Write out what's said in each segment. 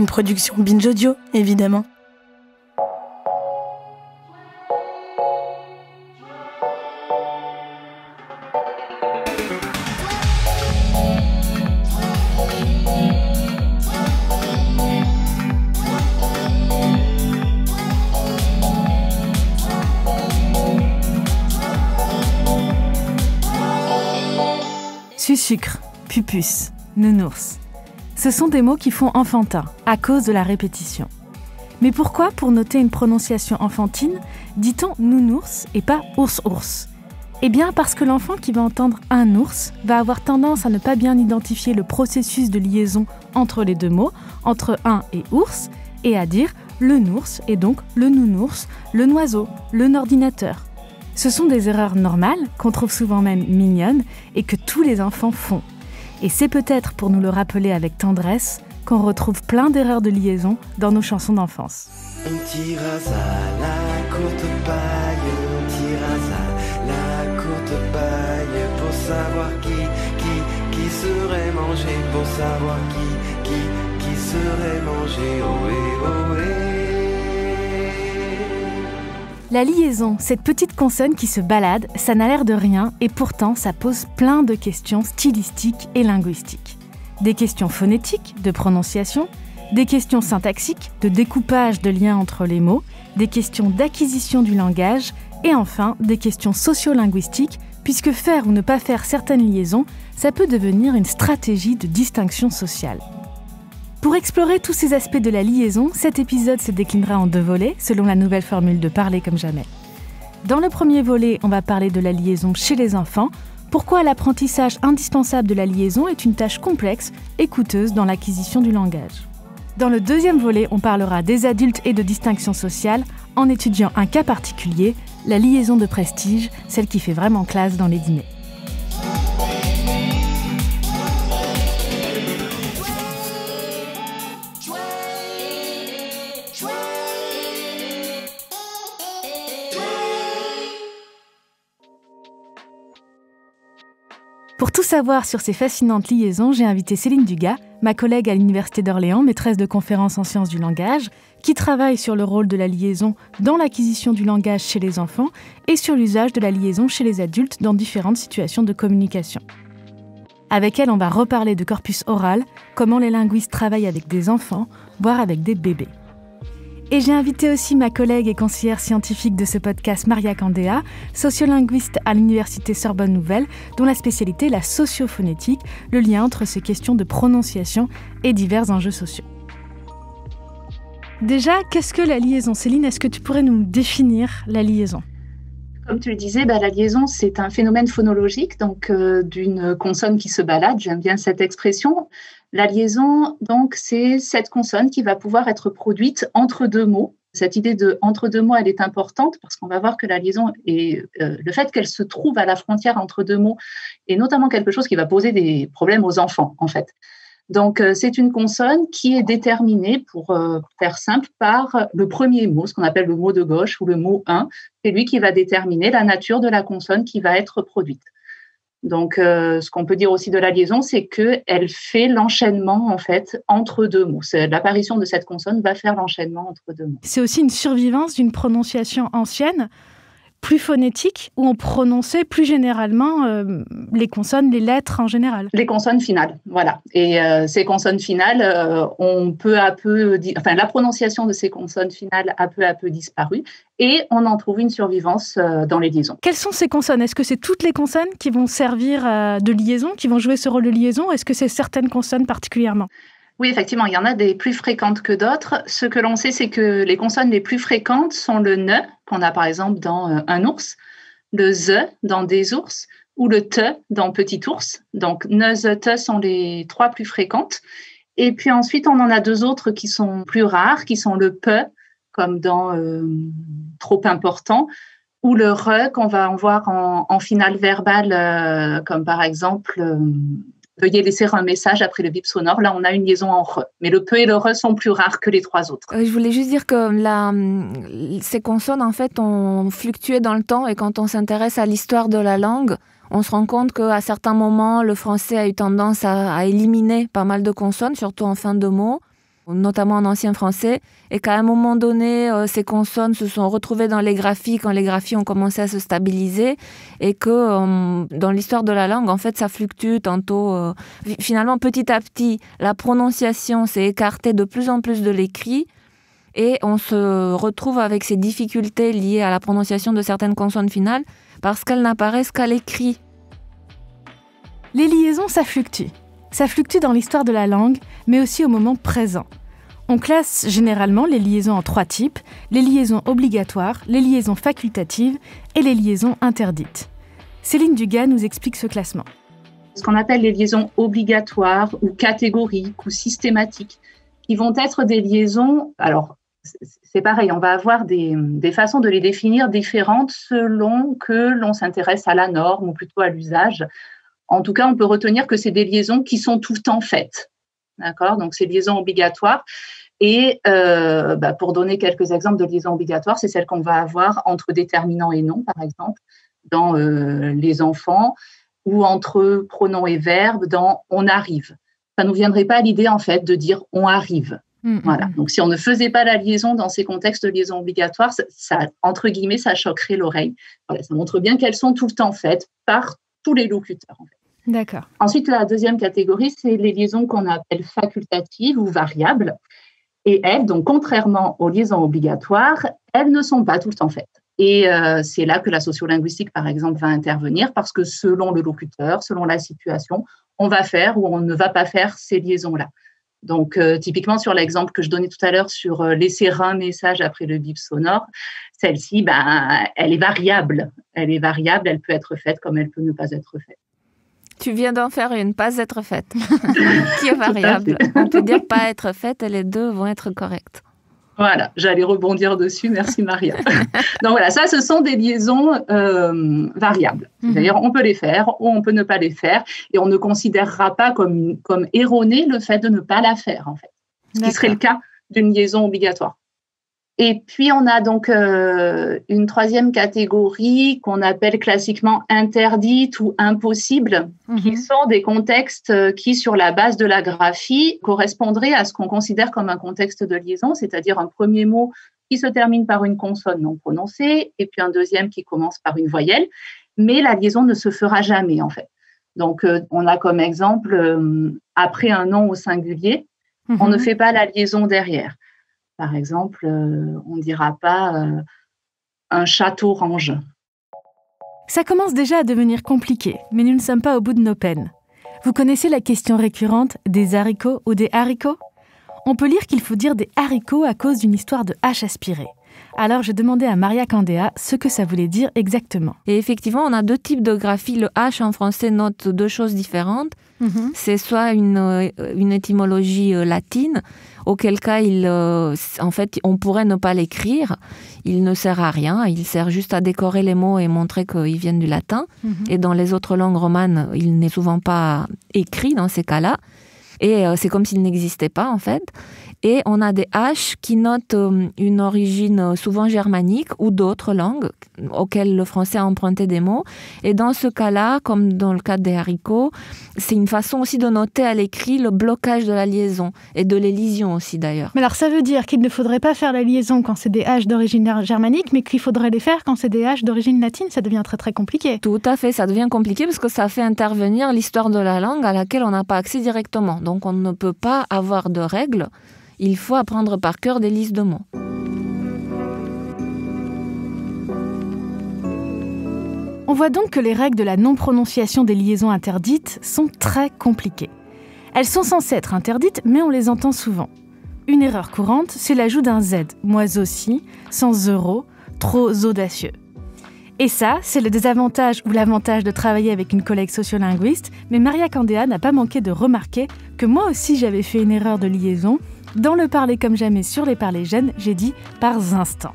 Une production Binge Audio, évidemment. Sucre, pupus, nounours. Ce sont des mots qui font enfantin, à cause de la répétition. Mais pourquoi, pour noter une prononciation enfantine, dit-on nounours et pas ours-ours ? Eh bien parce que l'enfant qui va entendre un ours va avoir tendance à ne pas bien identifier le processus de liaison entre les deux mots, entre un et ours, et à dire le nours et donc le nounours, le noiseau, le ordinateur. Ce sont des erreurs normales, qu'on trouve souvent même mignonnes, et que tous les enfants font. Et c'est peut-être pour nous le rappeler avec tendresse qu'on retrouve plein d'erreurs de liaison dans nos chansons d'enfance. On tirera la courte paille, on tirera la courte paille, pour savoir qui serait mangé, pour savoir qui serait mangé, ohé, ohé. La liaison, cette petite consonne qui se balade, ça n'a l'air de rien et pourtant ça pose plein de questions stylistiques et linguistiques. Des questions phonétiques, de prononciation, des questions syntaxiques, de découpage de liens entre les mots, des questions d'acquisition du langage et enfin des questions sociolinguistiques, puisque faire ou ne pas faire certaines liaisons, ça peut devenir une stratégie de distinction sociale. Pour explorer tous ces aspects de la liaison, cet épisode se déclinera en 2 volets, selon la nouvelle formule de Parler comme jamais. Dans le premier volet, on va parler de la liaison chez les enfants, pourquoi l'apprentissage indispensable de la liaison est une tâche complexe et coûteuse dans l'acquisition du langage. Dans le deuxième volet, on parlera des adultes et de distinction sociale, en étudiant un cas particulier, la liaison de prestige, celle qui fait vraiment classe dans les dîners. Pour tout savoir sur ces fascinantes liaisons, j'ai invité Céline Dugas, ma collègue à l'Université d'Orléans, maîtresse de conférences en sciences du langage, qui travaille sur le rôle de la liaison dans l'acquisition du langage chez les enfants et sur l'usage de la liaison chez les adultes dans différentes situations de communication. Avec elle, on va reparler de corpus oral, comment les linguistes travaillent avec des enfants, voire avec des bébés. Et j'ai invité aussi ma collègue et conseillère scientifique de ce podcast, Maria Candéa, sociolinguiste à l'Université Sorbonne Nouvelle, dont la spécialité est la sociophonétique, le lien entre ces questions de prononciation et divers enjeux sociaux. Déjà, qu'est-ce que la liaison ? Céline, est-ce que tu pourrais nous définir la liaison ? Comme tu le disais, la liaison, c'est un phénomène phonologique, donc d'une consonne qui se balade, j'aime bien cette expression. La liaison, donc, c'est cette consonne qui va pouvoir être produite entre 2 mots. Cette idée de entre 2 mots, elle est importante parce qu'on va voir que la liaison et le fait qu'elle se trouve à la frontière entre 2 mots est notamment quelque chose qui va poser des problèmes aux enfants, en fait. Donc, c'est une consonne qui est déterminée, pour faire simple, par le premier mot, ce qu'on appelle le mot de gauche ou le mot 1. C'est lui qui va déterminer la nature de la consonne qui va être produite. Donc, ce qu'on peut dire aussi de la liaison, c'est qu'elle fait l'enchaînement, en fait, entre 2 mots. L'apparition de cette consonne va faire l'enchaînement entre 2 mots. C'est aussi une survivance d'une prononciation ancienne, plus phonétique, où on prononçait plus généralement les consonnes, les lettres en général. Les consonnes finales, voilà. Et ces consonnes finales, on peu à peu, la prononciation de ces consonnes finales a peu à peu disparu, et on en trouve une survivance dans les liaisons. Quelles sont ces consonnes ? Est-ce que c'est toutes les consonnes qui vont servir de liaison, qui vont jouer ce rôle de liaison, ou est-ce que c'est certaines consonnes particulièrement ? Oui, effectivement, il y en a des plus fréquentes que d'autres. Ce que l'on sait, c'est que les consonnes les plus fréquentes sont le ne, qu'on a par exemple dans un ours, le ze dans des ours, ou le te dans petit ours. Donc, ne, ze, te sont les 3 plus fréquentes. Et puis ensuite, on en a 2 autres qui sont plus rares, qui sont le pe, comme dans trop important, ou le re, qu'on va en voir en finale verbale, comme par exemple... Veuillez laisser un message après le bip sonore. Là, on a une liaison en re. Mais le peu et le re sont plus rares que les 3 autres. Je voulais juste dire que ces consonnes, en fait, ont fluctué dans le temps. Et quand on s'intéresse à l'histoire de la langue, on se rend compte qu'à certains moments, le français a eu tendance à éliminer pas mal de consonnes, surtout en fin de mots. notamment en ancien français, et qu'à un moment donné, ces consonnes se sont retrouvées dans les graphies quand les graphies ont commencé à se stabiliser, et que dans l'histoire de la langue, en fait, ça fluctue tantôt. Finalement, petit à petit, la prononciation s'est écartée de plus en plus de l'écrit, et on se retrouve avec ces difficultés liées à la prononciation de certaines consonnes finales parce qu'elles n'apparaissent qu'à l'écrit. Les liaisons, ça fluctue. Ça fluctue dans l'histoire de la langue, mais aussi au moment présent. On classe généralement les liaisons en 3 types, les liaisons obligatoires, les liaisons facultatives et les liaisons interdites. Céline Dugas nous explique ce classement. Ce qu'on appelle les liaisons obligatoires ou catégoriques ou systématiques, qui vont être des liaisons, alors c'est pareil, on va avoir des façons de les définir différentes selon que l'on s'intéresse à la norme ou plutôt à l'usage. En tout cas, on peut retenir que c'est des liaisons qui sont tout le temps faites. D'accord ? Donc, c'est liaisons obligatoires. Et pour donner quelques exemples de liaisons obligatoires, c'est celles qu'on va avoir entre déterminant et non, par exemple, dans les enfants, ou entre pronom et verbe dans « on arrive ». Ça ne nous viendrait pas à l'idée, en fait, de dire « on arrive ». Voilà. Donc, si on ne faisait pas la liaison dans ces contextes de liaison obligatoire, ça entre guillemets, ça choquerait l'oreille. Voilà, ça montre bien qu'elles sont tout le temps faites par tous les locuteurs. En fait. D'accord. Ensuite, la deuxième catégorie, c'est les liaisons qu'on appelle facultatives ou variables. Et elles, donc, contrairement aux liaisons obligatoires, elles ne sont pas tout le temps faites. Et c'est là que la sociolinguistique, par exemple, va intervenir parce que selon le locuteur, selon la situation, on va faire ou on ne va pas faire ces liaisons-là. Donc, typiquement, sur l'exemple que je donnais tout à l'heure sur laisser un message après le bip sonore, celle-ci, elle est variable. Elle est variable, elle peut être faite comme elle peut ne pas être faite. Tu viens d'en faire une, pas être faite, qui est variable. On peut dire pas être faite et les deux vont être correctes. Voilà, j'allais rebondir dessus, merci Maria. Donc voilà, ça, ce sont des liaisons variables. D'ailleurs, on peut les faire ou on peut ne pas les faire et on ne considérera pas comme erroné le fait de ne pas la faire, en fait. Ce qui serait le cas d'une liaison obligatoire. Et puis, on a donc une troisième catégorie qu'on appelle classiquement interdite ou impossible, qui sont des contextes qui, sur la base de la graphie, correspondraient à ce qu'on considère comme un contexte de liaison, c'est-à-dire un premier mot qui se termine par une consonne non prononcée et puis un deuxième qui commence par une voyelle, mais la liaison ne se fera jamais, en fait. Donc, on a comme exemple, après un nom au singulier, on ne fait pas la liaison derrière. Par exemple, on ne dira pas un chat orange. Ça commence déjà à devenir compliqué, mais nous ne sommes pas au bout de nos peines. Vous connaissez la question récurrente des haricots ou des haricots ? On peut lire qu'il faut dire des haricots à cause d'une histoire de H aspirée. Alors j'ai demandé à Maria Candéa ce que ça voulait dire exactement. Et effectivement, on a 2 types de graphie. Le H en français note 2 choses différentes. C'est soit une étymologie latine, auquel cas en fait, on pourrait ne pas l'écrire. Il ne sert à rien, il sert juste à décorer les mots et montrer qu'ils viennent du latin. Et dans les autres langues romanes, il n'est souvent pas écrit dans ces cas-là. Et c'est comme s'il n'existait pas, en fait. Et on a des H qui notent une origine souvent germanique ou d'autres langues auxquelles le français a emprunté des mots. Et dans ce cas-là, comme dans le cas des haricots, c'est une façon aussi de noter à l'écrit le blocage de la liaison et de l'élision aussi d'ailleurs. Mais alors ça veut dire qu'il ne faudrait pas faire la liaison quand c'est des H d'origine germanique, mais qu'il faudrait les faire quand c'est des H d'origine latine. Ça devient très très compliqué. Tout à fait, ça devient compliqué parce que ça fait intervenir l'histoire de la langue à laquelle on n'a pas accès directement. Donc on ne peut pas avoir de règles. Il faut apprendre par cœur des listes de mots. On voit donc que les règles de la non-prononciation des liaisons interdites sont très compliquées. Elles sont censées être interdites, mais on les entend souvent. Une erreur courante, c'est l'ajout d'un Z, moi aussi, sans euro, trop audacieux. Et ça, c'est le désavantage ou l'avantage de travailler avec une collègue sociolinguiste, mais Maria Candéa n'a pas manqué de remarquer que moi aussi j'avais fait une erreur de liaison. Dans le parler comme jamais sur les parlers jeunes, j'ai dit par instant.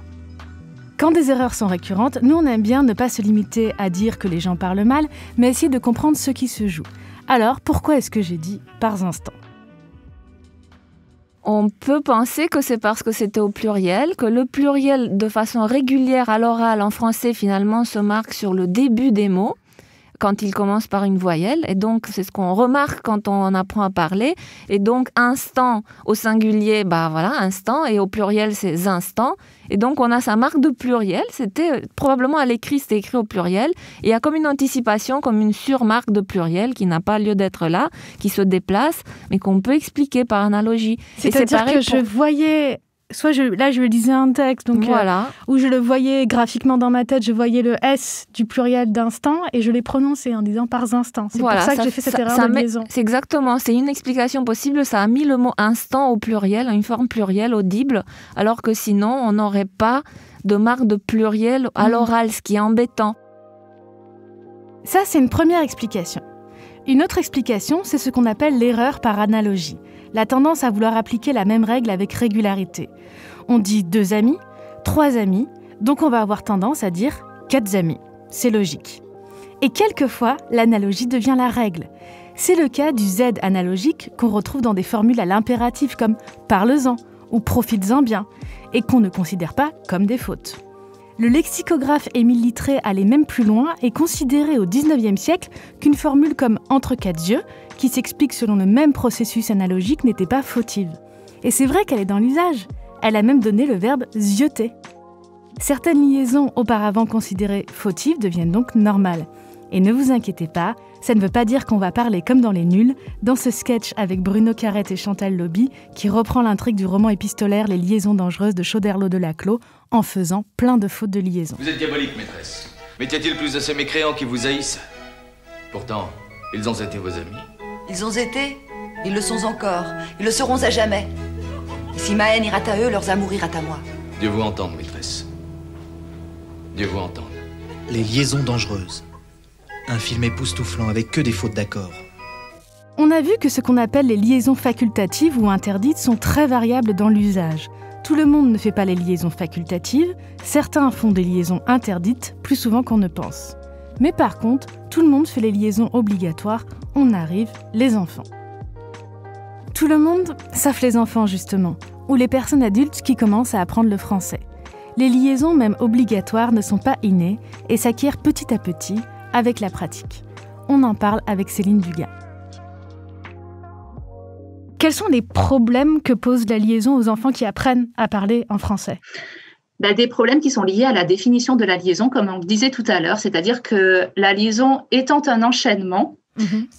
Quand des erreurs sont récurrentes, nous on aime bien ne pas se limiter à dire que les gens parlent mal, mais essayer de comprendre ce qui se joue. Alors, pourquoi est-ce que j'ai dit par instant ? On peut penser que c'est parce que c'était au pluriel, que le pluriel de façon régulière à l'oral en français finalement se marque sur le début des mots. quand il commence par une voyelle. Et donc, c'est ce qu'on remarque quand on apprend à parler. Et donc, instant au singulier, instant. Et au pluriel, c'est instant. Et donc, on a sa marque de pluriel. C'était probablement à l'écrit, c'était écrit au pluriel. Et il y a comme une anticipation, comme une surmarque de pluriel qui n'a pas lieu d'être là, qui se déplace, mais qu'on peut expliquer par analogie. C'est-à-dire que je voyais... je lisais un texte où je le voyais graphiquement dans ma tête, je voyais le S du pluriel d'instant et je l'ai prononcé en disant par instant. C'est pour ça que j'ai fait cette erreur de liaison. C'est exactement, c'est une explication possible. Ça a mis le mot instant au pluriel, une forme plurielle audible, alors que sinon on n'aurait pas de marque de pluriel à l'oral, ce qui est embêtant. Ça, c'est une première explication. Une autre explication, c'est ce qu'on appelle l'erreur par analogie. La tendance à vouloir appliquer la même règle avec régularité. On dit 2 amis, 3 amis, donc on va avoir tendance à dire 4 amis. C'est logique. Et quelquefois, l'analogie devient la règle. C'est le cas du Z analogique qu'on retrouve dans des formules à l'impératif comme « parle-en » ou « profites-en bien » et qu'on ne considère pas comme des fautes. Le lexicographe Émile Littré allait même plus loin et considérait au XIXe siècle qu'une formule comme « entre 4 yeux » qui s'explique selon le même processus analogique n'était pas fautive. Et c'est vrai qu'elle est dans l'usage. Elle a même donné le verbe « zioter ». Certaines liaisons auparavant considérées fautives deviennent donc normales. Et ne vous inquiétez pas, ça ne veut pas dire qu'on va parler comme dans Les Nuls, dans ce sketch avec Bruno Carrette et Chantal Lobby, qui reprend l'intrigue du roman épistolaire Les liaisons dangereuses de Choderlos de Laclos, en faisant plein de fautes de liaison. Vous êtes diabolique, maîtresse. Mais y a-t-il plus de ces mécréants qui vous haïssent? Pourtant, ils ont été vos amis. Ils ont été, ils le sont encore, ils le seront à jamais. Et si ma haine ira à eux, leurs amours ira à moi. Dieu vous entende, maîtresse. Dieu vous entende. Les liaisons dangereuses. Un film époustouflant avec que des fautes d'accord. On a vu que ce qu'on appelle les liaisons facultatives ou interdites sont très variables dans l'usage. Tout le monde ne fait pas les liaisons facultatives, certains font des liaisons interdites plus souvent qu'on ne pense. Mais par contre, tout le monde fait les liaisons obligatoires, on arrive, les enfants. Tout le monde, sauf les enfants justement, ou les personnes adultes qui commencent à apprendre le français. Les liaisons, même obligatoires, ne sont pas innées et s'acquièrent petit à petit avec la pratique. On en parle avec Céline Dugas. Quels sont les problèmes que pose la liaison aux enfants qui apprennent à parler en français ? Des problèmes qui sont liés à la définition de la liaison, comme on le disait tout à l'heure, c'est-à-dire que la liaison étant un enchaînement,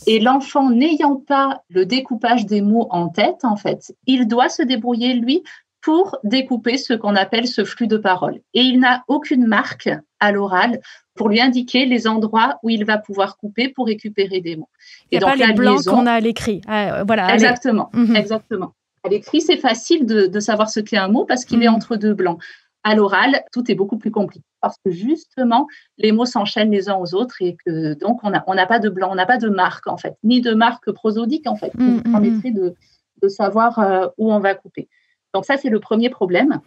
et l'enfant n'ayant pas le découpage des mots en tête, en fait, il doit se débrouiller, lui, pour découper ce qu'on appelle ce flux de paroles. Et il n'a aucune marque à l'oral pour lui indiquer les endroits où il va pouvoir couper pour récupérer des mots. Il n'y a pas les blancs qu'on a à l'écrit. Voilà, exactement, exactement. À l'écrit, c'est facile de savoir ce qu'est un mot parce qu'il est entre 2 blancs. À l'oral, tout est beaucoup plus compliqué parce que justement, les mots s'enchaînent les uns aux autres et que donc on n'a pas de blanc, on n'a pas de marque en fait, ni de marque prosodique en fait, qui nous permettrait de savoir où on va couper. Donc ça, c'est le premier problème.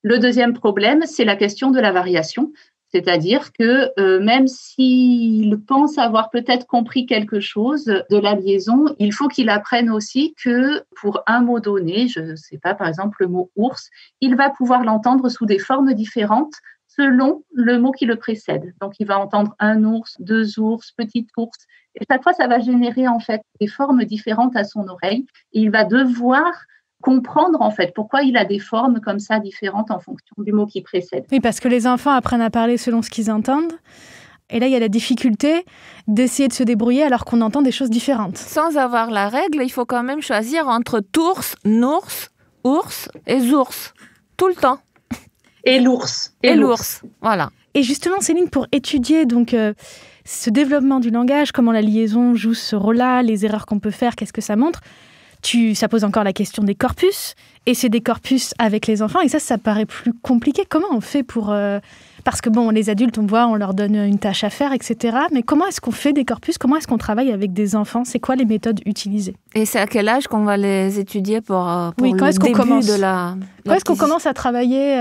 Le deuxième problème, c'est la question de la variation. C'est-à-dire que même s'il pense avoir peut-être compris quelque chose de la liaison, il faut qu'il apprenne aussi que pour un mot donné, je ne sais pas, par exemple le mot ours, il va pouvoir l'entendre sous des formes différentes selon le mot qui le précède. Donc il va entendre un ours, 2 ours, petit ours. Et chaque fois, ça va générer en fait des formes différentes à son oreille. Et il va devoir comprendre en fait pourquoi il a des formes comme ça différentes en fonction du mot qui précède. Oui, parce que les enfants apprennent à parler selon ce qu'ils entendent. Et là, il y a la difficulté d'essayer de se débrouiller alors qu'on entend des choses différentes. Sans avoir la règle, il faut quand même choisir entre tours, nours, ours et zours. Tout le temps. Et l'ours. Et l'ours. Voilà. Et justement, Céline, pour étudier donc ce développement du langage, comment la liaison joue ce rôle-là, les erreurs qu'on peut faire, qu'est-ce que ça montre ? Ça pose encore la question des corpus, et c'est des corpus avec les enfants, et ça paraît plus compliqué. Comment on fait pour... Parce que bon, les adultes, on voit, on leur donne une tâche à faire, etc. Mais comment est-ce qu'on fait des corpus ? Comment est-ce qu'on travaille avec des enfants ? C'est quoi les méthodes utilisées ? Et c'est à quel âge qu'on va les étudier pour oui, le début de la... Quand est-ce qu'on commence à travailler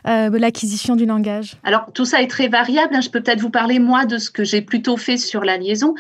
l'acquisition du langage ? Alors, tout ça est très variable. Je peux peut-être vous parler, moi, de ce que j'ai plutôt fait sur la liaison.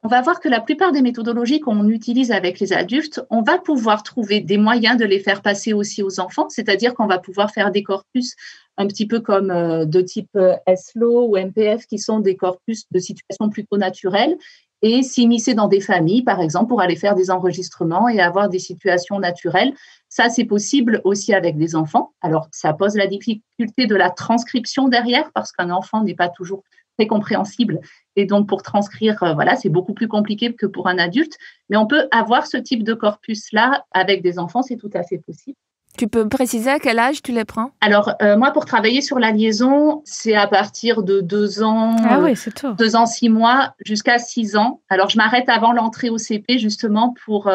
On va voir que la plupart des méthodologies qu'on utilise avec les adultes, on va pouvoir trouver des moyens de les faire passer aussi aux enfants, c'est-à-dire qu'on va pouvoir faire des corpus un petit peu comme de type SLO ou MPF, qui sont des corpus de situations plutôt naturelles, et s'immiscer dans des familles, par exemple, pour aller faire des enregistrements et avoir des situations naturelles. Ça, c'est possible aussi avec des enfants. Alors, ça pose la difficulté de la transcription derrière, parce qu'un enfant n'est pas toujours très compréhensible. Et donc, pour transcrire, c'est beaucoup plus compliqué que pour un adulte. Mais on peut avoir ce type de corpus-là avec des enfants, c'est tout à fait possible. Tu peux préciser à quel âge tu les prends? Alors, moi, pour travailler sur la liaison, c'est à partir de 2 ans, ah oui, c'est tôt. 2 ans, 6 mois, jusqu'à 6 ans. Alors, je m'arrête avant l'entrée au CP, justement, pour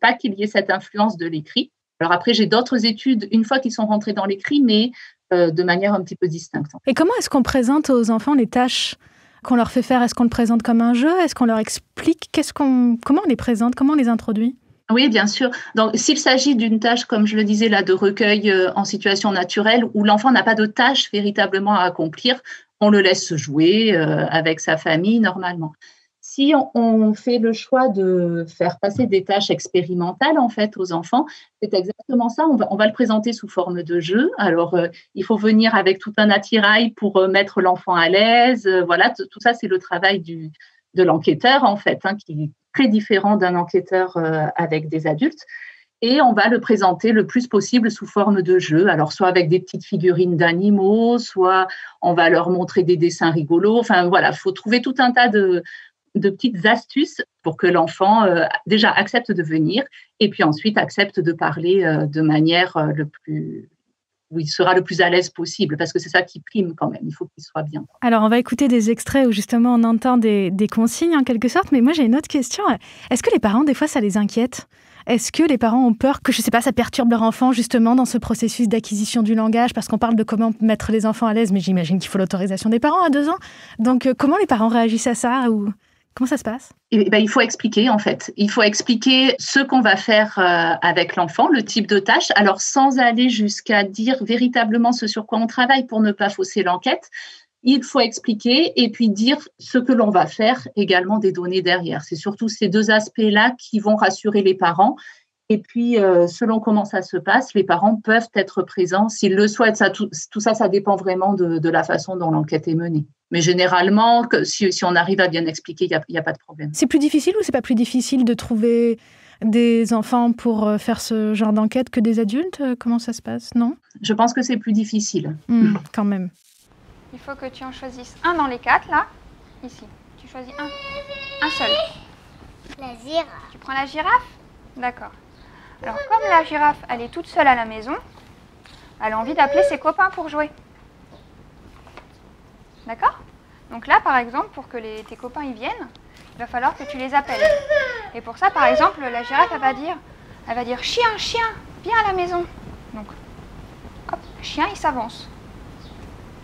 pas qu'il y ait cette influence de l'écrit. Alors après, j'ai d'autres études, une fois qu'ils sont rentrés dans l'écrit, mais de manière un petit peu distincte. Et comment est-ce qu'on présente aux enfants les tâches qu'on leur fait faire? Est-ce qu'on le présente comme un jeu? Est-ce qu'on leur explique? Comment on les présente? Comment on les introduit? Oui, bien sûr. Donc, s'il s'agit d'une tâche, comme je le disais là, de recueil en situation naturelle, où l'enfant n'a pas de tâche véritablement à accomplir, on le laisse jouer avec sa famille normalement. Si on fait le choix de faire passer des tâches expérimentales en fait aux enfants, c'est exactement ça. On va le présenter sous forme de jeu. Alors, il faut venir avec tout un attirail pour mettre l'enfant à l'aise. Tout ça, c'est le travail de l'enquêteur en fait, qui est très différent d'un enquêteur avec des adultes. Et on va le présenter le plus possible sous forme de jeu. Alors, soit avec des petites figurines d'animaux, soit on va leur montrer des dessins rigolos. Enfin, il faut trouver tout un tas de petites astuces pour que l'enfant déjà accepte de venir et puis ensuite accepte de parler de manière où il sera le plus à l'aise possible, parce que c'est ça qui prime quand même, il faut qu'il soit bien. Alors, on va écouter des extraits où justement on entend des consignes en quelque sorte, mais moi j'ai une autre question. Est-ce que les parents, des fois, ça les inquiète? Est-ce que les parents ont peur que, je ne sais pas, ça perturbe leur enfant justement dans ce processus d'acquisition du langage? Parce qu'on parle de comment mettre les enfants à l'aise, mais j'imagine qu'il faut l'autorisation des parents à 2 ans. Donc, comment les parents réagissent à ça ou comment ça se passe? Il faut expliquer en fait. Il faut expliquer ce qu'on va faire avec l'enfant, le type de tâche. Alors, sans aller jusqu'à dire véritablement ce sur quoi on travaille pour ne pas fausser l'enquête, il faut expliquer et puis dire ce que l'on va faire, également des données derrière. C'est surtout ces 2 aspects-là qui vont rassurer les parents. Et puis, selon comment ça se passe, les parents peuvent être présents s'ils le souhaitent. Tout ça, ça dépend vraiment de la façon dont l'enquête est menée. Mais généralement, si on arrive à bien expliquer, il n'y a pas de problème. C'est plus difficile ou c'est pas plus difficile de trouver des enfants pour faire ce genre d'enquête que des adultes? Comment ça se passe, non? Je pense que c'est plus difficile. Quand même. Il faut que tu en choisisses un dans les 4, là. Ici. Tu choisis un seul. La girafe. Tu prends la girafe? D'accord. Alors, comme la girafe, elle est toute seule à la maison, elle a envie d'appeler ses copains pour jouer. D'accord? Donc là, par exemple, pour que tes copains y viennent, il va falloir que tu les appelles. Et pour ça, par exemple, la girafe, elle va dire chien, chien, viens à la maison. Donc, hop, le chien, il s'avance.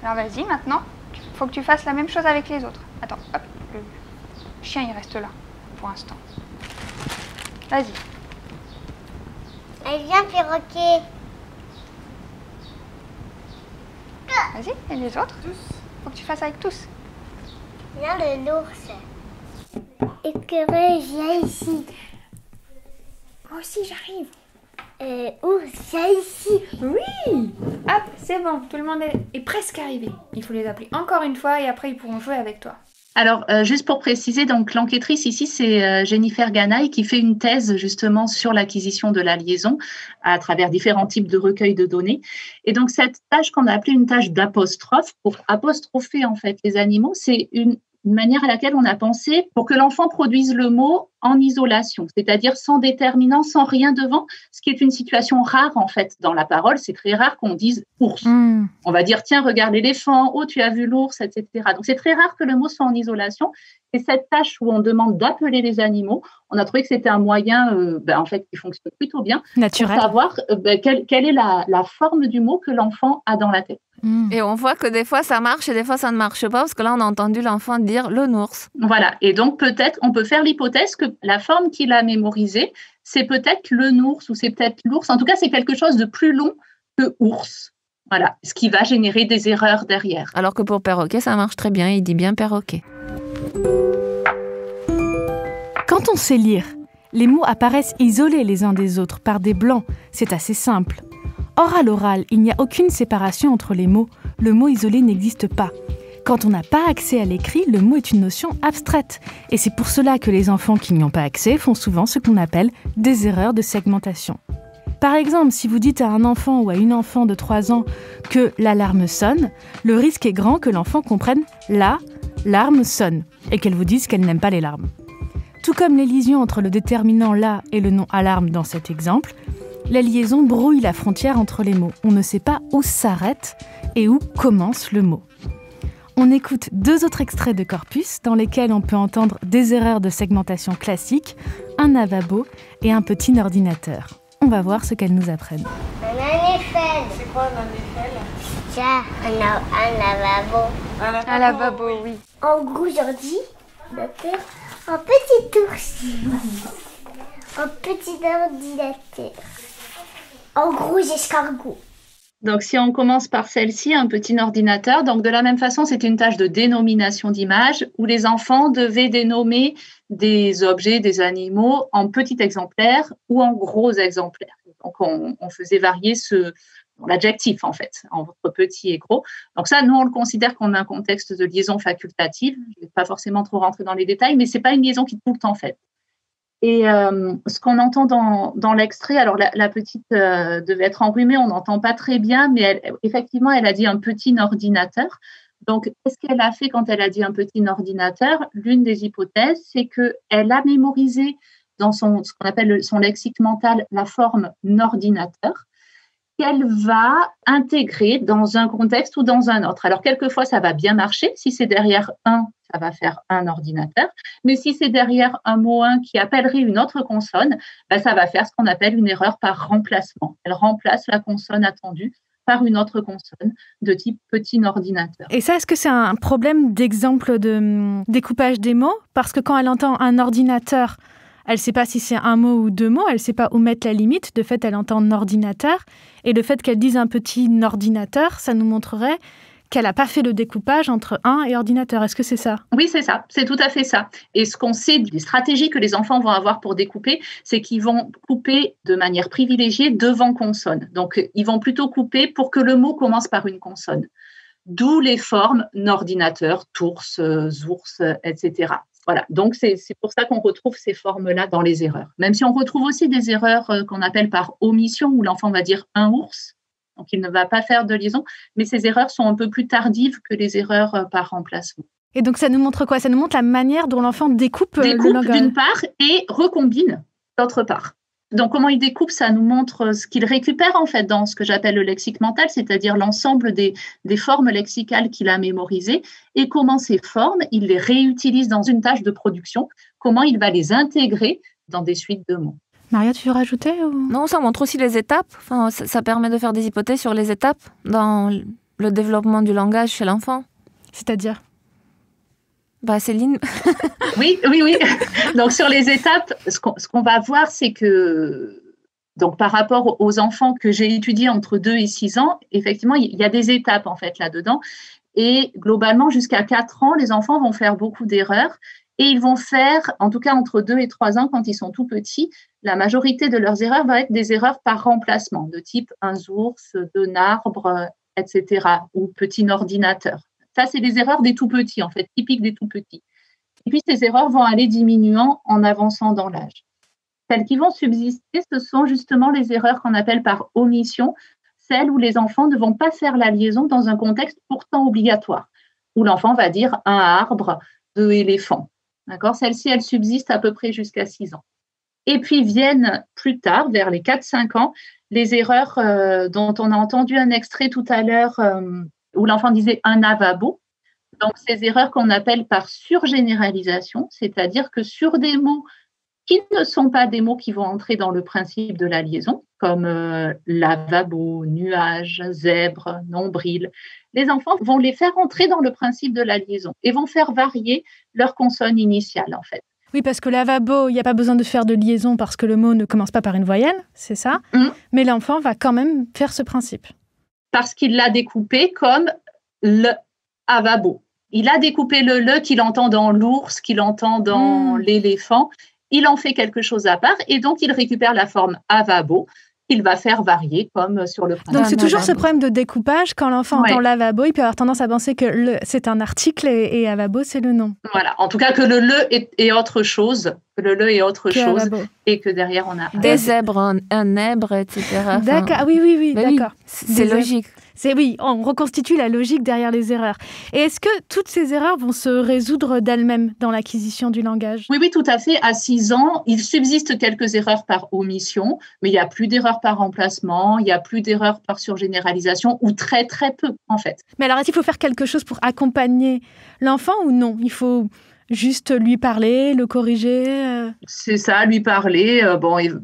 Alors vas-y, maintenant, il faut que tu fasses la même chose avec les autres. Attends, hop, le chien, il reste là, pour l'instant. Vas-y. Elle vient, perroquet. Vas-y, et les autres? Tous. Faut que tu fasses avec tous. Viens l'ours. Écureuil, viens ici. Moi aussi, j'arrive. Ours, viens ici. Oui. Hop, c'est bon, tout le monde est presque arrivé. Il faut les appeler encore une fois et après ils pourront jouer avec toi. Alors, juste pour préciser, donc l'enquêtrice ici, c'est Jennifer Ganaï qui fait une thèse justement sur l'acquisition de la liaison à travers différents types de recueils de données. Et donc, cette tâche qu'on a appelée une tâche d'apostrophe, pour apostropher en fait les animaux, c'est une manière à laquelle on a pensé pour que l'enfant produise le mot en isolation, c'est-à-dire sans déterminant, sans rien devant, ce qui est une situation rare en fait dans la parole. C'est très rare qu'on dise ours. On va dire tiens, regarde l'éléphant, oh tu as vu l'ours, etc. Donc c'est très rare que le mot soit en isolation. Et cette tâche où on demande d'appeler les animaux, on a trouvé que c'était un moyen en fait qui fonctionne plutôt bien, naturel, pour savoir quelle est la forme du mot que l'enfant a dans la tête. Et on voit que des fois ça marche et des fois ça ne marche pas, parce que là on a entendu l'enfant dire le nours. Voilà, et donc peut-être on peut faire l'hypothèse que la forme qu'il a mémorisée, c'est peut-être le nours ou c'est peut-être l'ours. En tout cas, c'est quelque chose de plus long que ours. Voilà, ce qui va générer des erreurs derrière. Alors que pour perroquet, ça marche très bien, il dit bien perroquet. Quand on sait lire, les mots apparaissent isolés les uns des autres par des blancs. C'est assez simple. Or, à l'oral, il n'y a aucune séparation entre les mots. le mot isolé n'existe pas. Quand on n'a pas accès à l'écrit, le mot est une notion abstraite. Et c'est pour cela que les enfants qui n'y ont pas accès font souvent ce qu'on appelle des erreurs de segmentation. Par exemple, si vous dites à un enfant ou à une enfant de 3 ans que l'alarme sonne, le risque est grand que l'enfant comprenne « l'alarme sonne » et qu'elle vous dise qu'elle n'aime pas les larmes. Tout comme les liaisons entre le déterminant « la » et le nom « alarme » dans cet exemple, la liaison brouille la frontière entre les mots. On ne sait pas où s'arrête et où commence le mot. On écoute 2 autres extraits de corpus dans lesquels on peut entendre des erreurs de segmentation classiques, un lavabo et un petit ordinateur. On va voir ce qu'elles nous apprennent. Un anéphèle. C'est quoi un anéphèle? Tiens, un lavabo. Un lavabo, oui. En gros, aujourd'hui, d'accord, un petit ours. Un petit ordinateur. En gros, escargot. Donc, si on commence par celle-ci, un petit ordinateur, donc de la même façon, c'était une tâche de dénomination d'images où les enfants devaient dénommer des objets, des animaux en petits exemplaires ou en gros exemplaires. Donc, on faisait varier l'adjectif, en fait, entre petit et gros. Donc ça, nous, on le considère comme un contexte de liaison facultative. Je ne vais pas forcément trop rentrer dans les détails, mais ce n'est pas une liaison qui est tout le temps faite. Et ce qu'on entend dans l'extrait, alors la petite devait être enrhumée, on n'entend pas très bien, mais effectivement, elle a dit un petit ordinateur. Donc, qu'est-ce qu'elle a fait quand elle a dit un petit ordinateur? L'une des hypothèses, c'est qu'elle a mémorisé dans ce qu'on appelle son lexique mental la forme ordinateur, qu'elle va intégrer dans un contexte ou dans un autre. Alors, quelquefois, ça va bien marcher. Si c'est derrière un, ça va faire un ordinateur. Mais si c'est derrière un mot un qui appellerait une autre consonne, ça va faire ce qu'on appelle une erreur par remplacement. Elle remplace la consonne attendue par une autre consonne de type petit ordinateur. Et ça, est-ce que c'est un problème d'exemple de découpage des mots? Parce que quand elle entend un ordinateur, elle ne sait pas si c'est un mot ou 2 mots, elle ne sait pas où mettre la limite. De fait, elle entend ordinateur. Et le fait qu'elle dise un petit ordinateur, ça nous montrerait qu'elle n'a pas fait le découpage entre un et ordinateur. Est-ce que c'est ça? Oui, c'est ça. C'est tout à fait ça. Et ce qu'on sait des stratégies que les enfants vont avoir pour découper, c'est qu'ils vont couper de manière privilégiée devant consonne. Donc, ils vont plutôt couper pour que le mot commence par une consonne. D'où les formes ordinateur, tours, ours, etc. Voilà. Donc, c'est pour ça qu'on retrouve ces formes-là dans les erreurs. Même si on retrouve aussi des erreurs qu'on appelle par omission, où l'enfant va dire un ours. Donc, il ne va pas faire de liaison, mais ces erreurs sont un peu plus tardives que les erreurs par remplacement. Et donc, ça nous montre quoi? Ça nous montre la manière dont l'enfant découpe le langage d'une part et recombine d'autre part. Donc, comment il découpe, ça nous montre ce qu'il récupère en fait dans ce que j'appelle le lexique mental, c'est-à-dire l'ensemble des formes lexicales qu'il a mémorisées et comment ces formes, il les réutilise dans une tâche de production, comment il va les intégrer dans des suites de mots. Maria, tu veux rajouter ou... Non, ça montre aussi les étapes. Enfin, ça permet de faire des hypothèses sur les étapes dans le développement du langage chez l'enfant. C'est-à-dire Céline. Oui. Donc, sur les étapes, ce qu'on va voir, c'est que donc, par rapport aux enfants que j'ai étudiés entre 2 et 6 ans, effectivement, il y a des étapes en fait là-dedans. Et globalement, jusqu'à 4 ans, les enfants vont faire beaucoup d'erreurs. Et ils vont faire, en tout cas entre 2 et 3 ans, quand ils sont tout petits, la majorité de leurs erreurs va être des erreurs par remplacement, de type un ours, un arbre, etc., ou petit ordinateur. Ça, c'est des erreurs des tout petits, en fait, typiques des tout petits. Et puis, ces erreurs vont aller diminuant en avançant dans l'âge. Celles qui vont subsister, ce sont justement les erreurs qu'on appelle par omission, celles où les enfants ne vont pas faire la liaison dans un contexte pourtant obligatoire, où l'enfant va dire un arbre, 2 éléphants. D'accord ? Celles-ci, elles subsistent à peu près jusqu'à 6 ans. Et puis viennent plus tard, vers les 4-5 ans, les erreurs dont on a entendu un extrait tout à l'heure où l'enfant disait un lavabo. Donc, ces erreurs qu'on appelle par surgénéralisation, c'est-à-dire que sur des mots qui ne sont pas des mots qui vont entrer dans le principe de la liaison, comme lavabo, nuage, zèbre, nombril, les enfants vont les faire entrer dans le principe de la liaison et vont faire varier leur consonne initiale, en fait. Oui, parce que lavabo, il n'y a pas besoin de faire de liaison parce que le mot ne commence pas par une voyelle, c'est ça. Mais l'enfant va quand même faire ce principe. Parce qu'il l'a découpé comme le avabo. Il a découpé le qu'il entend dans l'ours, qu'il entend dans l'éléphant. Il en fait quelque chose à part et donc il récupère la forme avabo il va faire varier comme sur le principe. Donc c'est toujours ce problème de découpage. Quand l'enfant entend lavabo, il peut avoir tendance à penser que c'est un article et lavabo, c'est le nom. Voilà, en tout cas que le est autre chose, et que derrière on a... Des zèbres, un nèbre, etc. D'accord, oui, d'accord. C'est logique. On reconstitue la logique derrière les erreurs. Et est-ce que toutes ces erreurs vont se résoudre d'elles-mêmes dans l'acquisition du langage ? Oui, tout à fait. À 6 ans, il subsiste quelques erreurs par omission, mais il n'y a plus d'erreurs par remplacement, il n'y a plus d'erreurs par surgénéralisation, ou très, très peu, en fait. Mais alors, est-ce qu'il faut faire quelque chose pour accompagner l'enfant ou non ? Il faut juste lui parler, le corriger C'est ça, lui parler,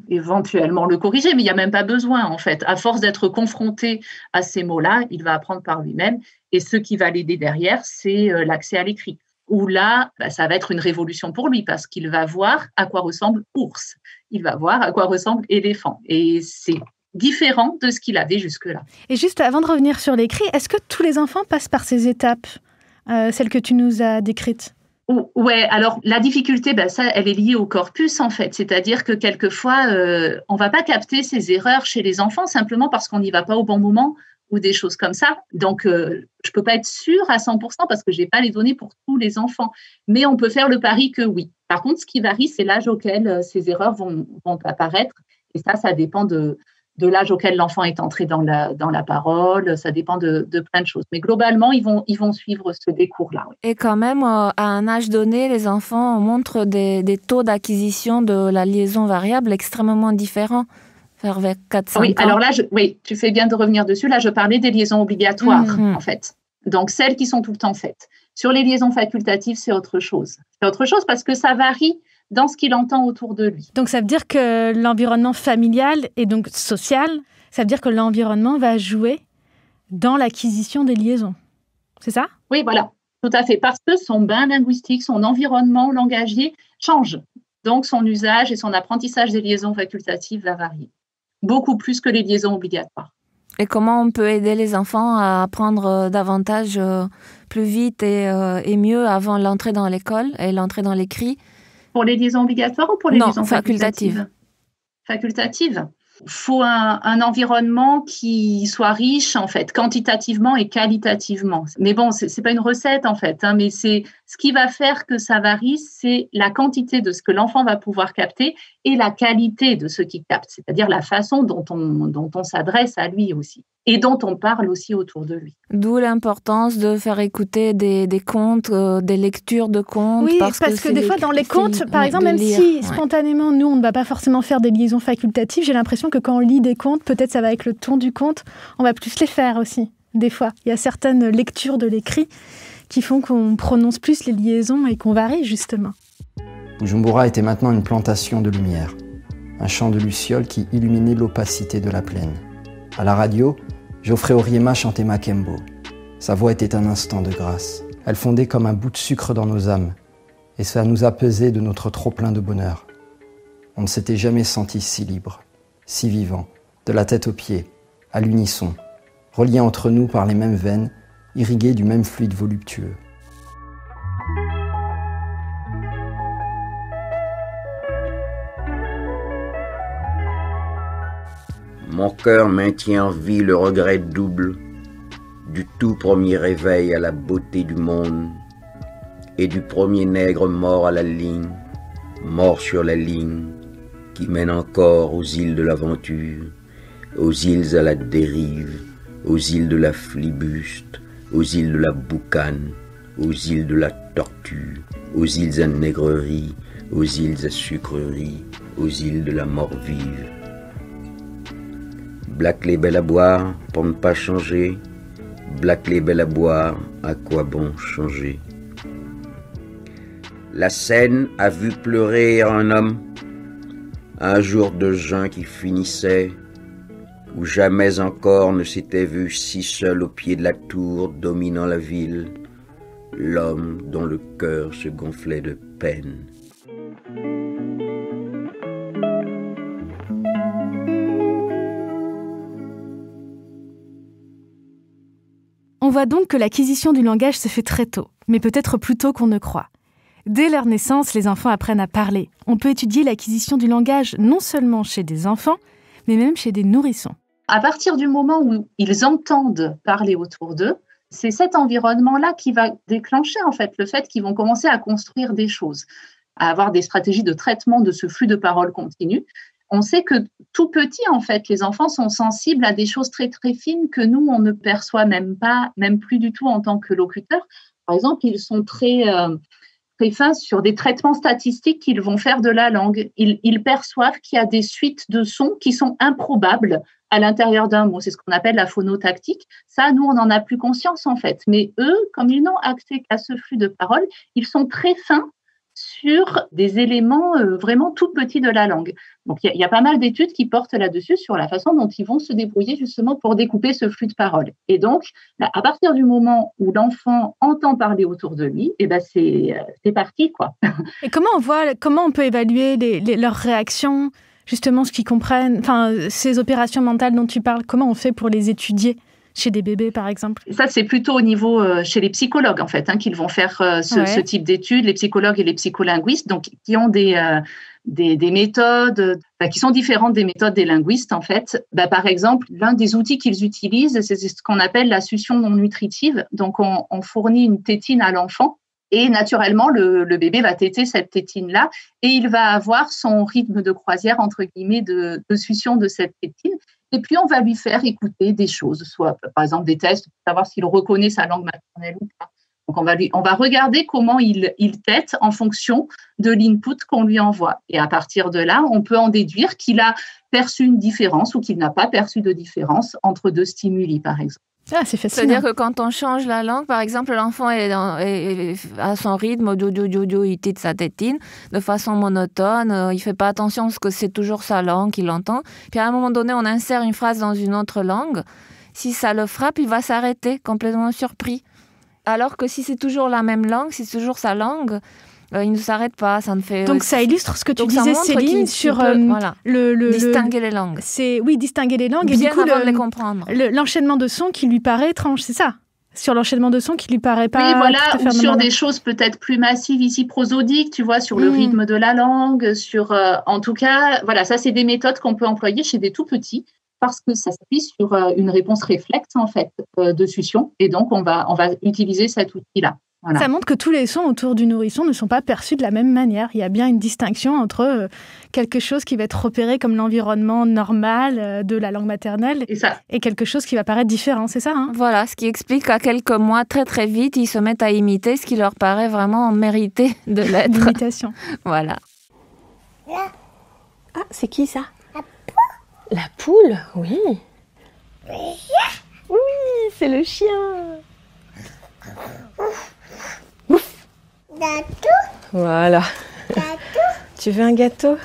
éventuellement le corriger, mais il n'y a même pas besoin, en fait. À force d'être confronté à ces mots-là, il va apprendre par lui-même. Et ce qui va l'aider derrière, c'est l'accès à l'écrit. Où là, ça va être une révolution pour lui, parce qu'il va voir à quoi ressemble ours. Il va voir à quoi ressemble éléphant. Et c'est différent de ce qu'il avait jusque-là. Et juste avant de revenir sur l'écrit, est-ce que tous les enfants passent par ces étapes, celles que tu nous as décrites ? Ouais, alors la difficulté, ça, elle est liée au corpus en fait. C'est-à-dire que quelquefois, on va pas capter ces erreurs chez les enfants simplement parce qu'on n'y va pas au bon moment ou des choses comme ça. Donc, je peux pas être sûre à 100% parce que j'ai pas les données pour tous les enfants. Mais on peut faire le pari que oui. Par contre, ce qui varie, c'est l'âge auquel ces erreurs vont apparaître. Et ça dépend de l'âge auquel l'enfant est entré dans la parole, ça dépend de plein de choses. Mais globalement, ils vont suivre ce décours-là. Oui. Et quand même, à un âge donné, les enfants montrent des taux d'acquisition de la liaison variable extrêmement différents, vers 4-5 ans. Oui, alors là, tu fais bien de revenir dessus. Là, je parlais des liaisons obligatoires, en fait. Donc, celles qui sont tout le temps faites. Sur les liaisons facultatives, c'est autre chose. C'est autre chose parce que ça varie dans ce qu'il entend autour de lui. Donc ça veut dire que l'environnement familial et donc social, ça veut dire que l'environnement va jouer dans l'acquisition des liaisons. C'est ça ? Oui, voilà, tout à fait. Parce que son bain linguistique, son environnement langagier change. Donc son usage et son apprentissage des liaisons facultatives va varier. Beaucoup plus que les liaisons obligatoires. Et comment on peut aider les enfants à apprendre davantage, plus vite et mieux avant l'entrée dans l'école et l'entrée dans l'écrit ? Pour les liaisons obligatoires ou pour les liaisons facultatives ? Facultatives. Il faut un environnement qui soit riche, en fait, quantitativement et qualitativement. Mais bon, c'est pas une recette, en fait, mais c'est ce qui va faire que ça varie, c'est la quantité de ce que l'enfant va pouvoir capter et la qualité de ce qu'il capte, c'est-à-dire la façon dont on s'adresse à lui aussi et dont on parle aussi autour de lui. D'où l'importance de faire écouter des contes, des lectures de contes. Oui, parce que des fois, dans les contes, par exemple, même si spontanément, nous, on ne va pas forcément faire des liaisons facultatives, j'ai l'impression que quand on lit des contes, peut-être ça va avec le ton du conte, on va plus les faire aussi, des fois. Il y a certaines lectures de l'écrit qui font qu'on prononce plus les liaisons et qu'on varie, justement. Bujumbura était maintenant une plantation de lumière, un champ de lucioles qui illuminait l'opacité de la plaine. À la radio, Geoffrey Oriema chantait Makembo. Sa voix était un instant de grâce. Elle fondait comme un bout de sucre dans nos âmes, et ça nous apaisait de notre trop-plein de bonheur. On ne s'était jamais senti si libre, si vivant, de la tête aux pieds, à l'unisson, reliés entre nous par les mêmes veines, irrigués du même fluide voluptueux. Mon cœur maintient en vie le regret double du tout premier réveil à la beauté du monde et du premier nègre mort à la ligne, mort sur la ligne, qui mène encore aux îles de l'aventure, aux îles à la dérive, aux îles de la flibuste, aux îles de la boucane, aux îles de la tortue, aux îles à nègrerie, aux îles à sucrerie, aux îles de la mort vive. Black Label à boire pour ne pas changer, Black Label à boire, à quoi bon changer? La Seine a vu pleurer un homme, un jour de juin qui finissait, où jamais encore ne s'était vu si seul au pied de la tour dominant la ville, l'homme dont le cœur se gonflait de peine. On voit donc que l'acquisition du langage se fait très tôt, mais peut-être plus tôt qu'on ne croit. Dès leur naissance, les enfants apprennent à parler. On peut étudier l'acquisition du langage non seulement chez des enfants, mais même chez des nourrissons. À partir du moment où ils entendent parler autour d'eux, c'est cet environnement-là qui va déclencher en fait le fait qu'ils vont commencer à construire des choses, à avoir des stratégies de traitement de ce flux de parole continu. On sait que tout petit, en fait, les enfants sont sensibles à des choses très, très fines que nous, on ne perçoit même pas, même plus du tout en tant que locuteur. Par exemple, ils sont très fins sur des traitements statistiques qu'ils vont faire de la langue. Ils perçoivent qu'il y a des suites de sons qui sont improbables à l'intérieur d'un mot. C'est ce qu'on appelle la phonotactique. Ça, nous, on n'en a plus conscience, en fait. Mais eux, comme ils n'ont accès qu'à ce flux de parole, ils sont très fins sur des éléments vraiment tout petits de la langue. Donc, il y a pas mal d'études qui portent là-dessus sur la façon dont ils vont se débrouiller justement pour découper ce flux de parole. Et donc, à partir du moment où l'enfant entend parler autour de lui, c'est parti, quoi. Et comment on peut évaluer leurs réactions, justement ce qu'ils comprennent, ces opérations mentales dont tu parles, comment on fait pour les étudier chez des bébés, par exemple? Ça, c'est plutôt au niveau chez les psychologues, en fait, qu'ils vont faire ce type d'études, les psychologues et les psycholinguistes, donc qui ont des méthodes qui sont différentes des méthodes des linguistes, en fait. Par exemple, l'un des outils qu'ils utilisent, c'est ce qu'on appelle la succion non nutritive. Donc, on fournit une tétine à l'enfant et naturellement, le bébé va téter cette tétine-là et il va avoir son rythme de croisière, entre guillemets, de succion de cette tétine. Et puis, on va lui faire écouter des choses, soit par exemple des tests pour savoir s'il reconnaît sa langue maternelle ou pas. Donc, on va regarder comment il tète en fonction de l'input qu'on lui envoie. Et à partir de là, on peut en déduire qu'il a perçu une différence ou qu'il n'a pas perçu de différence entre deux stimuli, par exemple. Ah, c'est facile. C'est-à-dire que quand on change la langue, par exemple, l'enfant est à son rythme, il tite sa tétine de façon monotone, il ne fait pas attention parce que c'est toujours sa langue qu'il entend. Puis à un moment donné, on insère une phrase dans une autre langue. Si ça le frappe, il va s'arrêter, complètement surpris. Alors que si c'est toujours la même langue, si c'est toujours sa langue, il ne s'arrête pas. Ça ne fait. Donc ça illustre ce que tu disais, Céline, sur distinguer les langues. Oui, distinguer les langues. Bien et du coup, avant de les comprendre. L'enchaînement de sons qui lui paraît étrange, c'est ça? Sur l'enchaînement de sons qui lui paraît pas. Oui, voilà, tout à fait ou sur des choses peut-être plus massives ici, prosodiques, tu vois, sur le rythme de la langue, en tout cas, voilà, ça c'est des méthodes qu'on peut employer chez des tout petits. Parce que ça s'appuie sur une réponse réflexe, en fait, de succion. Et donc, on va utiliser cet outil-là. Voilà. Ça montre que tous les sons autour du nourrisson ne sont pas perçus de la même manière. Il y a bien une distinction entre quelque chose qui va être repéré comme l'environnement normal de la langue maternelle et quelque chose qui va paraître différent, c'est ça, hein? Voilà, ce qui explique qu'à quelques mois, très très vite, ils se mettent à imiter ce qui leur paraît vraiment mérité de l'être. L'imitation. Voilà. Ah, c'est qui ça? La poule, oui. Oui, c'est le chien. Ouf. Gâteau. Voilà. Gâteau. Tu veux un gâteau?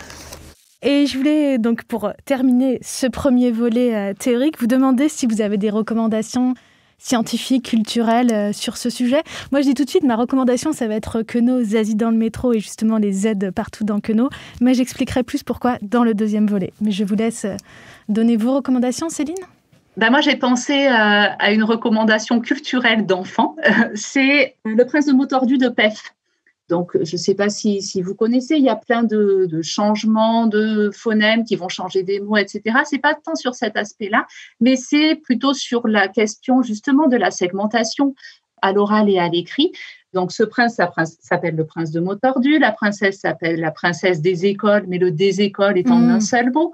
Et je voulais donc, pour terminer ce premier volet théorique, vous demander si vous avez des recommandations scientifiques, culturelles sur ce sujet. Moi, je dis tout de suite, ma recommandation, ça va être Queneau, Zazie dans le métro et justement les aides partout dans Queneau. Mais j'expliquerai plus pourquoi dans le deuxième volet. Mais je vous laisse donner vos recommandations, Céline. Moi, j'ai pensé à une recommandation culturelle d'enfant. C'est Le Prince de mots tordus de Pef. Donc, je ne sais pas si vous connaissez, il y a plein de changements de phonèmes qui vont changer des mots, etc. Ce n'est pas tant sur cet aspect-là, mais c'est plutôt sur la question justement de la segmentation à l'oral et à l'écrit. Donc, ce prince s'appelle le prince de mots tordus, la princesse s'appelle la princesse des écoles, mais le des écoles est en un seul mot.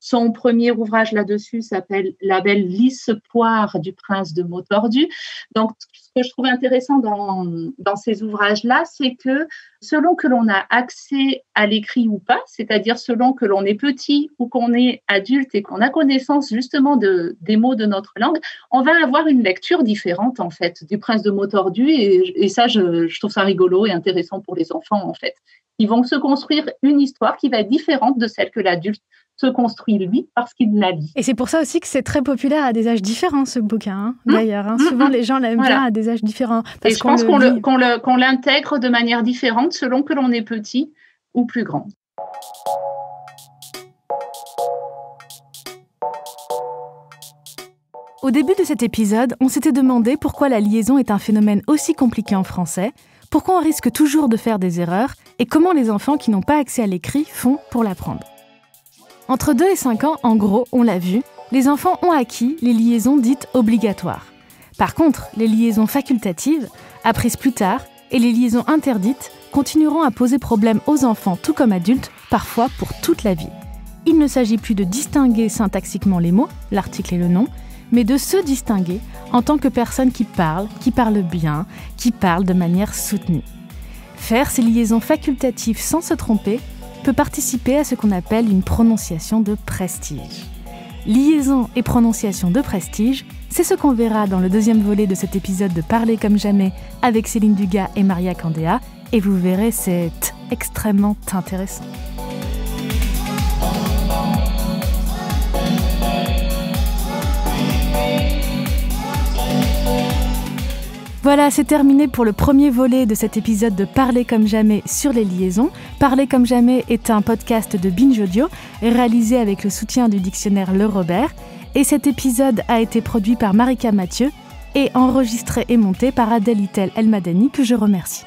Son premier ouvrage là-dessus s'appelle La belle lisse poire du prince de mots tordus. Donc, ce que je trouve intéressant dans ces ouvrages-là, c'est que selon que l'on a accès à l'écrit ou pas, c'est-à-dire selon que l'on est petit ou qu'on est adulte et qu'on a connaissance justement des mots de notre langue, on va avoir une lecture différente en fait du prince de mots tordus et ça, je trouve ça rigolo et intéressant pour les enfants en fait. Ils vont se construire une histoire qui va être différente de celle que l'adulte se construit lui parce qu'il la lit. Et c'est pour ça aussi que c'est très populaire à des âges différents ce bouquin, d'ailleurs. Souvent les gens l'aiment bien à des âges différents. Et je pense qu'on l'intègre de manière différente selon que l'on est petit ou plus grand. Au début de cet épisode, on s'était demandé pourquoi la liaison est un phénomène aussi compliqué en français, pourquoi on risque toujours de faire des erreurs et comment les enfants qui n'ont pas accès à l'écrit font pour l'apprendre. Entre 2 et 5 ans, en gros, on l'a vu, les enfants ont acquis les liaisons dites obligatoires. Par contre, les liaisons facultatives, apprises plus tard, et les liaisons interdites continueront à poser problème aux enfants tout comme adultes, parfois pour toute la vie. Il ne s'agit plus de distinguer syntaxiquement les mots, l'article et le nom, mais de se distinguer en tant que personne qui parle bien, qui parle de manière soutenue. Faire ces liaisons facultatives sans se tromper peut participer à ce qu'on appelle une prononciation de prestige. Liaison et prononciation de prestige, c'est ce qu'on verra dans le deuxième volet de cet épisode de Parler comme jamais avec Céline Dugas et Maria Candéa, et vous verrez, c'est extrêmement intéressant. Voilà, c'est terminé pour le premier volet de cet épisode de Parler comme jamais sur les liaisons. Parler comme jamais est un podcast de Binge Audio réalisé avec le soutien du dictionnaire Le Robert. Et cet épisode a été produit par Marika Mathieu et enregistré et monté par Adèle Itel Elmadani, que je remercie.